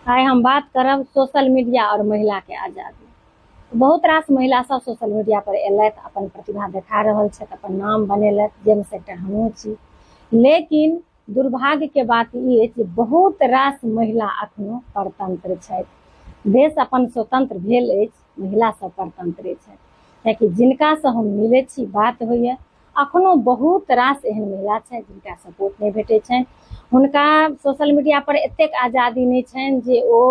आइ हम बात करब सोशल मीडिया और महिला के आजादी। बहुत रास महिला सब सोशल मीडिया पर एलथि, अपन प्रतिभा देखा रहल छथि, अपन नाम बनेलथि, जाहिमे से एकटा हमहूँ छी। लेकिन दुर्भाग्य के बात ई अछि जे बहुत रास महिला अखनो परतंत्र छथि। देश अपन स्वतंत्र भेल अछि, महिला सब परतंत्रे छथि। कियाकि जिनका से हम मिलै छी, बात होइए, अखनो बहुत रास एहन महिला छथि जिनका सपोर्ट नहीं भेटै छनि। हुनका सोशल मीडिया पर एतेक आजादी नहीं छनि जे ओ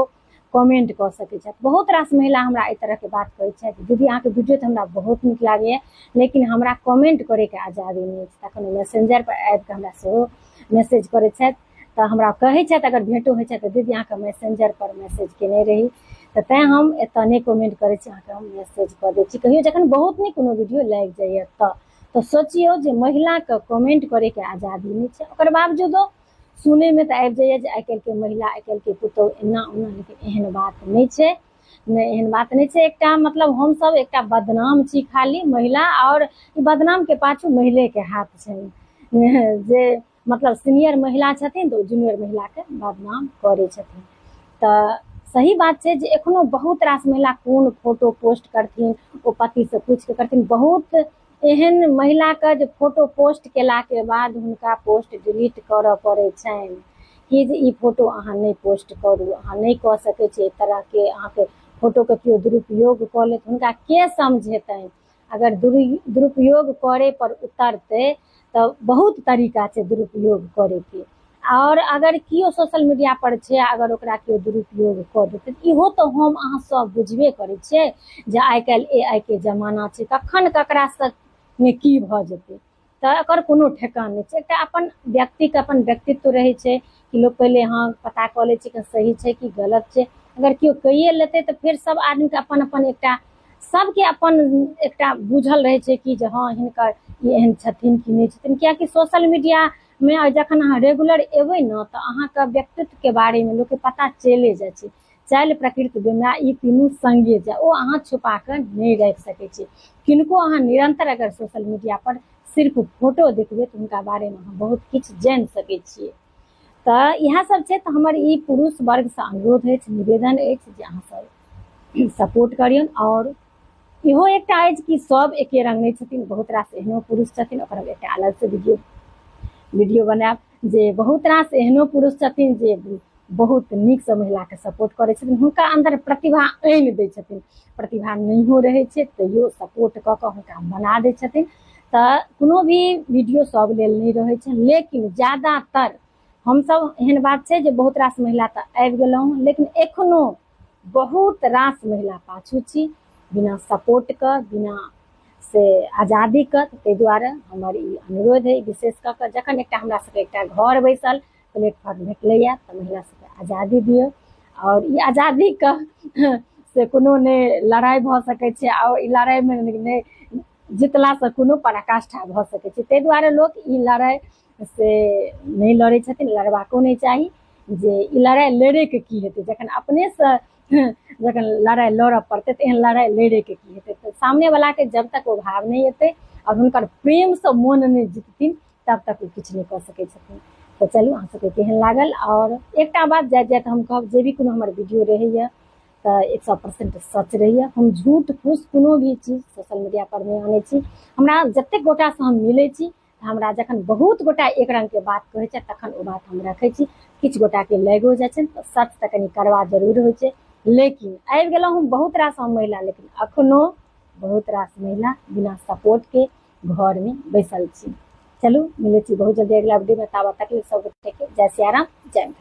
कमेंट कऽ सकै छथि। बहुत रास महिला हमरा एहि तरह के बात कहै छथि, दीदी अहाँके वीडियो तऽ हमरा बहुत नीक लागैए, लेकिन हमरा कमेंट करे के आजादी नहीं अछि। तखन मैसेंजर पर आबि कऽ हमरा सेहो मैसेज करै छथि, तऽ हमरा कहै छथि, अगर भेंटो होइ छै तऽ दीदी अहाँके मैसेंजर पर मैसेज केने रही, तऽ तैँ हम एतऽ नहीं कमेंट करै छी, अहाँके हम मैसेज कऽ दै छी। कहियो जखन बहुत नीक कोनो वीडियो लागि जाइए तऽ सोचियौ जे महिलाके कमेंट करे के आजादी नहीं छै। ओकर बावजूदो सुने में तो आबि जाइए जे आइ काल्हि के महिला, आइ काल्हि के पुतहु एना ओना, लेकिन एहन बात नहीं छै। नहीं, एहन बात नहीं छै। एकटा मतलब हम सब एकटा बदनाम छी खाली महिला, और ई बदनाम के पाछू महिले के हाथ छै। जे मतलब सीनियर महिला छथिन तो जूनियर महिला के बदनाम करे छथिन। तऽ सही बात छै जे एखनो बहुत रास महिला कोन फोटो पोस्ट करथिन ओ पति से पूछ के करथिन। बहुत एहन महिला के जे फोटो पोस्ट केला के बाद हुनका पोस्ट डिलीट करऽ पड़ै छनि कि जे ई फोटो अहाँ नहीं पोस्ट करू, अहाँ नहीं कऽ सकै छी। तरह के अहाँके फोटो के केओ दुरुपयोग कऽ लेत, हुनका के समझेतनि। अगर दुरुपयोग करे पर उतरते तऽ बहुत तरीका छै दुरुपयोग करे के। और अगर केओ सोशल मीडिया पर छै, अगर ओकरा केओ दुरुपयोग कऽ देतै, इहो तऽ हम अहाँ सब बुझबे करै छियै जे आइ काल्हि AI के जमाना छै, कखन ककरा से में की भऽ जेतै, तऽ एकर कोनो ठेकान नहीं छै। एकटा अपन व्यक्ति के अपन व्यक्तित्व रहै छै कि लोग पहले हाँ पता कऽ लै छै कि सही छै कि गलत छै। अगर केओ कहिए लेतै तऽ फिर सब आदमी के अपन अपन एकटा, सबके अपन एकटा बुझल रहै छै कि जे हाँ हिनकर ई एहन छथिन कि नहीं छथिन। कियाकि सोशल मीडिया में जखन अहाँ रेगुलर एबै न तऽ अहाँके व्यक्तित्व के बारे में लोक के पता चले जाइ छै। चालि प्रकृति बेमाया ई तीनू संगे जाए, ओ अहाँ छुपा कऽ नहीं राखि सकै छी। किनको अहाँ निरंतर अगर सोशल मीडिया पर सिर्फ फोटो देखबै तऽ हुनका बारे में अहाँ बहुत किछु जानि सकै छियै। तऽ इएह सब छै। तऽ हमर ई पुरुष वर्ग से अनुरोध अछि, निवेदन अछि जे अहाँ सब सपोर्ट करियौन। और इहो एकटा अछि कि सब एके रंग नहीं छथिन, बहुत रास एहनो पुरुष छथिन, ओकर हम एकटा अलग से वीडियो बनाएब जे बहुत रास एहनो पुरुष छथिन जे बहुत नीक से महिला के सपोर्ट करै छथिन, हुनका अंदर प्रतिभा आनि दै छथिन। प्रतिभा नहियो रहै छै तैयो सपोर्ट कऽ कऽ हुनका बना दै छथिन। तऽ कोनो भी वीडियो सब लेल नहीं रहै छै, लेकिन ज्यादातर हमसब एहन बात छै जे बहुत रास महिला तऽ आबि गेलहुँ, लेकिन एखनो बहुत रास महिला पाछू छी, बिना सपोर्ट के, बिना से आजादी के। ताहि दुआरे हमर ई अनुरोध है, विशेष कऽ कऽ जखन एकटा हमरा सबके एकटा घर बैसल प्लेटफॉर्म भेटलैए तऽ महिला सबके आजादी दियौ। और ई आजादी के से कोनो नहीं लड़ाई भऽ सकै छै, और ई लड़ाई में नहीं जितला से कोनो पराकाष्ठा भऽ सकै छै। ताहि दुआरे लोक ई लड़ाई से नहीं लड़ै छथिन, लड़बाको नहीं चाही। जे ई लड़ाई लड़े के की हेतै, जखन अपने से जखन लड़ाई लड़ऽ पड़तै तऽ एहन लड़ाई लड़े के की हेतै। तऽ सामने वाला के जब तक ओ भाव नहीं एतै और हुनकर प्रेम से मन नहीं जीतथिन तब तक वो किछु नहीं कऽ सकै छथिन। तऽ चलू अहाँ सबके केहन लागल। और एकटा बात जाइत जाइत हम कहब, जे भी कोनो हमर वीडियो रहैए तऽ 100% सच रहैए। हम झूठ फूस कोनो भी चीज सोशल मीडिया पर नहीं आनै छी। हमरा जतेक गोटा से हम मिलै छी, हमरा जखन बहुत गोटा एक रंग के बात कहै छै तखन ओ बात हम रखै छी। किछु गोटा के लागियो जाइ छै तऽ सच तऽ कनि करवा जरूर होइ छै। लेकिन आबि गेलहुँ हम बहुत रास हम महिला, लेकिन अखनो बहुत रास महिला बिना सपोर्ट के घर में बैसल छी। चलू मिलै छी बहुत जल्दी अगला वीडियो में, ताबत तक सब गोटे के जय सिया राम, जय।